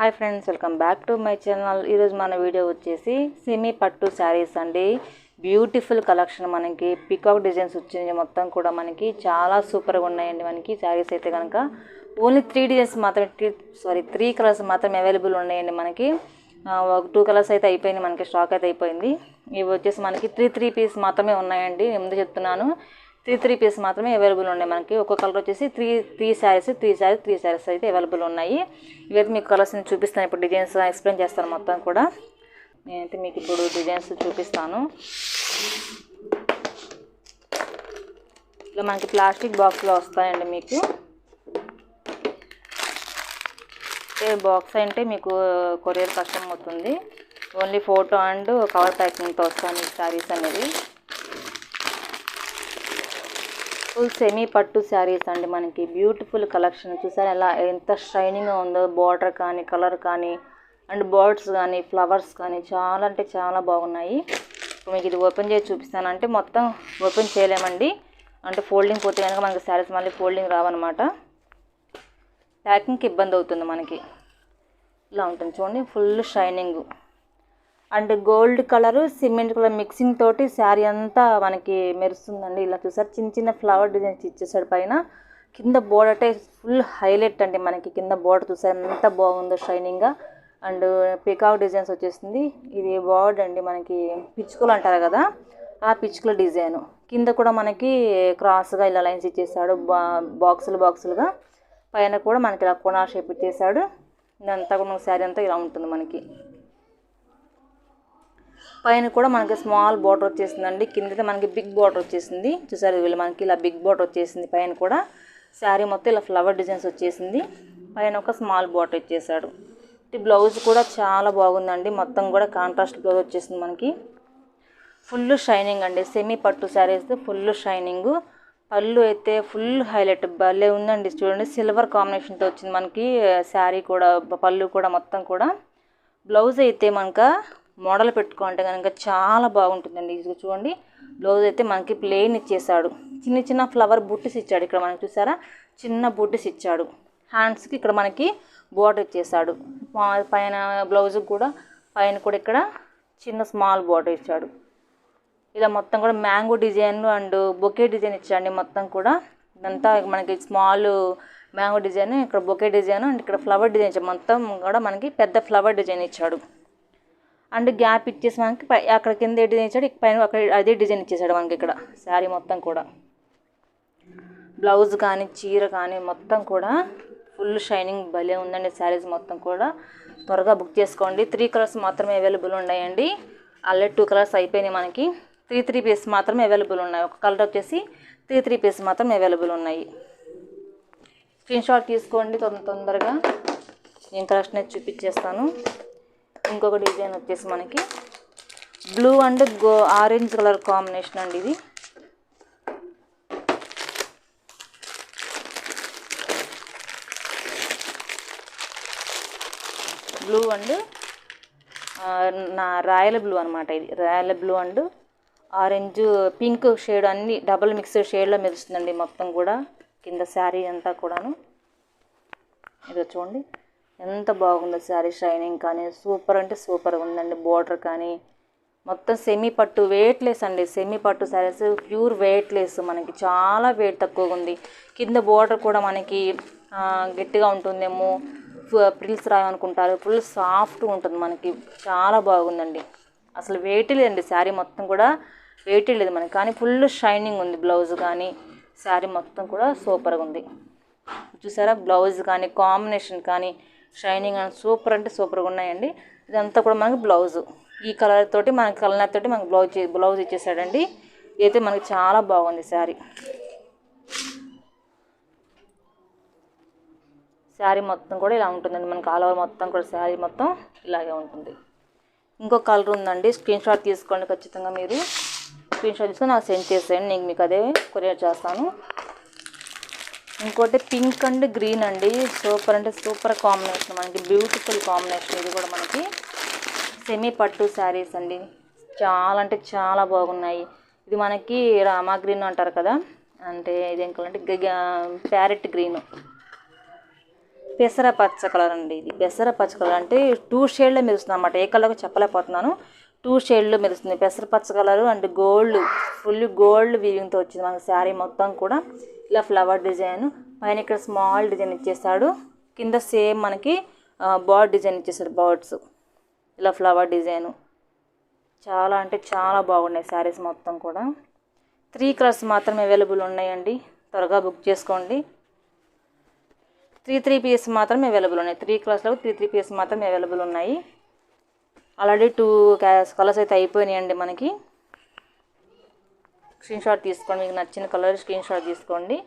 Hi friends, welcome back to my channel. ఈరోజు మన video వచ్చేసి సెమీ పట్టు శారీస్ అండి. బ్యూటిఫుల్ కలెక్షన్, మనకి పికాక్ డిజైన్స్ వచ్చింది. మొత్తం కూడా మనకి చాలా సూపర్గా ఉన్నాయండి. మనకి శారీస్ అయితే కనుక ఓన్లీ 3 డిజైన్స్ మాత్రమే, 3 కలర్స్ మాత్రమే అవైలబుల్ ఉన్నాయండి. మనకి 2 కలర్స్ అయితే అయిపోయింది, మనకి స్టాక్ అయితే అయిపోయింది. ఇవి వచ్చేసి మనకి 3 పీస్ మాత్రమే ఉన్నాయండి. నేను ముందు చెప్తున్నాను, 3 పీస్ మాత్రమే అవైలబుల్ ఉన్నాయి. మనకి ఒక్కో కలర్ వచ్చేసి త్రీ శారీస్ అయితే అవైలబుల్ ఉన్నాయి. ఇవైతే మీకు కలర్స్ నేను చూపిస్తాను. ఇప్పుడు డిజైన్స్ ఎక్స్ప్లెయిన్ చేస్తాను మొత్తం కూడా. నేనైతే మీకు ఇప్పుడు డిజైన్స్ చూపిస్తాను. ఇలా మనకి ప్లాస్టిక్ బాక్స్లో వస్తాయండి. మీకు బాక్స్ అంటే మీకు కొరియర్ కష్టం అవుతుంది. ఓన్లీ ఫోటో అండ్ కవర్ ప్యాకింగ్తో వస్తాను ఈ శారీస్ అనేది. ఫుల్ సెమీ పట్టు శారీస్ అండి. మనకి బ్యూటిఫుల్ కలెక్షన్ చూసారు ఎలా ఎంత షైనింగ్గా ఉందో. బార్డర్ కానీ, కలర్ కానీ, అండ్ బర్డ్స్ కానీ, ఫ్లవర్స్ కానీ చాలా అంటే చాలా బాగున్నాయి. మీకు ఇది ఓపెన్ చేసి చూపిస్తానంటే మొత్తం ఓపెన్ చేయలేమండి. అంటే ఫోల్డింగ్ పోతే కనుక మనకి శారీస్ మళ్ళీ ఫోల్డింగ్ రావన్నమాట. ప్యాకింగ్కి ఇబ్బంది అవుతుంది మనకి. ఇలా ఉంటుంది చూడండి, full shining and gold colour cement colour mixing తోటి శారీ అంతా మనకి మెరుస్తుందండి. ఇలా చూసారు, చిన్న చిన్న ఫ్లవర్ డిజైన్స్ ఇచ్చేసాడు పైన. కింద బోర్డర్ అంటే ఫుల్ హైలైట్ అండి. మనకి కింద బోర్డర్ చూసారు ఎంత బాగుందో షైనింగ్గా. అండ్ పికాక్ డిజైన్స్ వచ్చేసింది. ఇది బోర్డర్ అండి, మనకి పిచ్చుకలు అంటారు కదా, ఆ పిచ్చుకల డిజైన్. కింద కూడా మనకి క్రాస్గా ఇలా లైన్స్ ఇచ్చేసాడు, బాక్సులుగా. పైన కూడా మనకి ఇలా కోనా షేప్ ఇచ్చేసాడు. ఇదంతా కూడా మనకి శారీ అంతా ఇలా ఉంటుంది. మనకి పైన కూడా మనకి స్మాల్ బార్డర్ వచ్చేసిందండి. కింద మనకి బిగ్ బార్డర్ వచ్చేసింది. చూసారు వీళ్ళు మనకి ఇలా బిగ్ బార్డర్ వచ్చేసింది. పైన కూడా శారీ మొత్తం ఇలా ఫ్లవర్ డిజైన్స్ వచ్చేసింది. పైన ఒక స్మాల్ బార్డర్ ఇచ్చేసాడు. ఈ బ్లౌజ్ కూడా చాలా బాగుందండి. మొత్తం కూడా కాంట్రాస్ట్ బ్లౌజ్ వచ్చేసింది మనకి. ఫుల్ షైనింగ్ అండి. సెమీ పట్టు శారీస్ ఫుల్ షైనింగ్. పళ్ళు అయితే ఫుల్ హైలైట్ భలే ఉందండి. చూడండి, సిల్వర్ కాంబినేషన్తో వచ్చింది మనకి శారీ కూడా, పళ్ళు కూడా మొత్తం కూడా. బ్లౌజ్ అయితే మనకు మోడల్ పెట్టుకుంటే కనుక చాలా బాగుంటుందండి. ఇది చూడండి, బ్లౌజ్ అయితే మనకి ప్లెయిన్ ఇచ్చేసాడు. చిన్న చిన్న ఫ్లవర్ బుట్టిస్ ఇచ్చాడు. ఇక్కడ మనకి చూసారా, చిన్న బుట్టిస్ ఇచ్చాడు. హ్యాండ్స్కి ఇక్కడ మనకి బోర్డర్ ఇచ్చేసాడు. పైన బ్లౌజ్కి కూడా పైన కూడా ఇక్కడ చిన్న స్మాల్ బోర్డర్ ఇచ్చాడు. ఇలా మొత్తం కూడా mango design and bouquet design ఇచ్చాడండి. మొత్తం కూడా ఇదంతా మనకి స్మాల్ మ్యాంగో డిజైన్, ఇక్కడ బొకే డిజైన్ అండ్ ఇక్కడ ఫ్లవర్ డిజైన్ ఇచ్చాడు. మొత్తం కూడా మనకి పెద్ద ఫ్లవర్ డిజైన్ ఇచ్చాడు. అండ్ గ్యాప్ ఇచ్చేసి మనకి అక్కడ కింద ఏ డిజైన్ ఇచ్చాడు, పైన అక్కడ అదే డిజైన్ ఇచ్చేసాడు మనకి ఇక్కడ శారీ మొత్తం కూడా. బ్లౌజ్ కానీ, చీర కానీ మొత్తం కూడా ఫుల్ షైనింగ్ భలే ఉందండి. శారీస్ మొత్తం కూడా త్వరగా బుక్ చేసుకోండి. 3 కలర్స్ మాత్రమే అవైలబుల్ ఉన్నాయండి. ఆల్రెడీ 2 కలర్స్ అయిపోయినాయి. మనకి 3 పీస్ మాత్రమే అవైలబుల్ ఉన్నాయి. ఒక కలర్ వచ్చేసి 3 పీస్ మాత్రమే అవైలబుల్ ఉన్నాయి. స్క్రీన్ షాట్ తీసుకోండి తొందరగా. నేను కలెక్షన్ అయితే చూపించేస్తాను. ఇంకొక డిజైన్ వచ్చేసి మనకి blue and orange colour combination అండి. ఇది బ్లూ అండ్ రాయల్ బ్లూ అనమాట. ఇది royal blue and orange pink shade అన్ని డబుల్ మిక్స్డ్ షేడ్లో మెరుస్తుందండి మొత్తం కూడా. కింద శారీ అంతా కూడాను ఇది చూడండి ఎంత బాగుందో. శారీ షైనింగ్ కానీ సూపర్ అంటే సూపర్గా ఉందండి. బోర్డర్ కానీ మొత్తం సెమీ పట్టు వెయిట్లెస్ అండి. సెమీ పట్టు శారీస్ ప్యూర్ వెయిట్లెస్, మనకి చాలా వెయిట్ తక్కువగా ఉంది. కింద బోర్డర్ కూడా మనకి గట్టిగా ఉంటుందేమో, ప్రిల్స్ రాయనుకుంటారు. ఫుల్ సాఫ్ట్గా ఉంటుంది మనకి. చాలా బాగుందండి. అసలు వెయిట్ లేదండి శారీ మొత్తం కూడా, వెయిట్ లేదు మనకి. కానీ ఫుల్ షైనింగ్ ఉంది. బ్లౌజ్ కానీ శారీ మొత్తం కూడా సూపర్గా ఉంది. చూసారా, బ్లౌజ్ కానీ కాంబినేషన్ కానీ షైనింగ్ అని సూపర్ అంటే సూపర్గా ఉన్నాయండి. ఇదంతా కూడా మనకి బ్లౌజ్ ఈ కలర్ తోటి, మనకి కలర్ తోటి మనకి బ్లౌజ్ ఇచ్చేసాడండి. ఇదైతే మనకి చాలా బాగుంది శారీ. శారీ మొత్తం కూడా ఇలా ఉంటుందండి. మనకి ఆల్ ఓవర్ మొత్తం కూడా శారీ మొత్తం ఇలాగే ఉంటుంది. ఇంకో కలర్ ఉందండి. స్క్రీన్ షాట్ తీసుకోండి ఖచ్చితంగా. మీరు స్క్రీన్ షాట్ తీసుకొని నాకు సెండ్ చేసేయండి. నేను మీకు అదే కొరియర్ చేస్తాను. ఇంకోటి పింక్ అండ్ గ్రీన్ అండి. సూపర్ అంటే సూపర్ కాంబినేషన్, మనకి బ్యూటిఫుల్ కాంబినేషన్. ఇది కూడా మనకి సెమీ పట్టు శారీస్ అండి. చాలా అంటే చాలా బాగున్నాయి. ఇది మనకి రామా గ్రీన్ అంటారు కదా, అంటే ఇదేం కలర్ అంటే ప్యారెట్ గ్రీన్. పెసర పచ్చ కలర్ అండి. ఇది పెసర పచ్చ కలర్ అంటే 2 షేడ్లో మెరుస్తుంది అన్నమాట. ఏ కలర్ చెప్పలేకపోతున్నాను. 2 షేడ్లో మెరుస్తుంది. పెసర పచ్చ colour and gold, full gold వీవింగ్తో వచ్చింది మనకి శారీ మొత్తం కూడా. ఇలా ఫ్లవర్ డిజైన్ పైన ఇక్కడ స్మాల్ డిజైన్ ఇచ్చేసాడు. కింద సేమ్ మనకి బర్డ్ డిజైన్ ఇచ్చేసాడు. బర్డ్స్ ఇలా ఫ్లవర్ డిజైను చాలా అంటే చాలా బాగున్నాయి శారీస్ మొత్తం కూడా. 3 కలర్స్ మాత్రమే అవైలబుల్ ఉన్నాయండి. త్వరగా బుక్ చేసుకోండి. 3 పీసెస్ మాత్రమే అవైలబుల్ ఉన్నాయి. 3 కలర్స్లో 3 పీసెస్ మాత్రమే అవైలబుల్ ఉన్నాయి. ఆల్రెడీ 2 కలర్స్ అయితే అయిపోయినాయండి మనకి. స్క్రీన్ షాట్ తీసుకోండి. మీకు నచ్చిన కలర్ స్క్రీన్ షాట్ తీసుకోండి.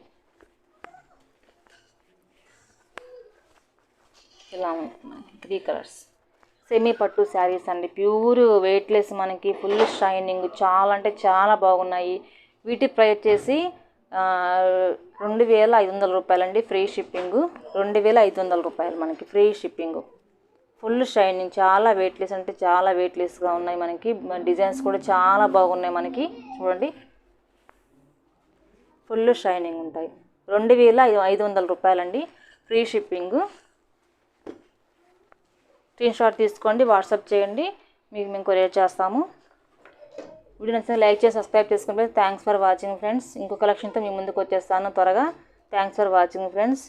ఇలా ఉంటుంది మనకి 3 కలర్స్. సెమీ పట్టు శారీస్ అండి. ప్యూర్ వెయిట్లెస్ మనకి ఫుల్ షైనింగ్ చాలా అంటే చాలా బాగున్నాయి. వీటి ప్రైస్ వచ్చేసి 2500 రూపాయలండి. ఫ్రీ షిప్పింగ్ 2500 రూపాయలు మనకి ఫ్రీ షిప్పింగ్. ఫుల్ షైనింగ్ చాలా వెయిట్లెస్ అంటే చాలా వెయిట్లెస్గా ఉన్నాయి మనకి. డిజైన్స్ కూడా చాలా బాగున్నాయి మనకి. చూడండి ఫుల్ షైనింగ్ ఉంటాయి. 2500 రూపాయలండి. Free shipping. స్క్రీన్ షాట్ తీసుకోండి, వాట్సాప్ చేయండి, మీకు మేము కొరియర్ చేస్తాము. వీడియో నచ్చితే లైక్ చేసి సబ్స్క్రైబ్ చేసుకోండి. Thanks for watching friends. ఇంకో కలెక్షన్తో మీ ముందుకు వచ్చేస్తాను త్వరగా. Thanks for watching friends.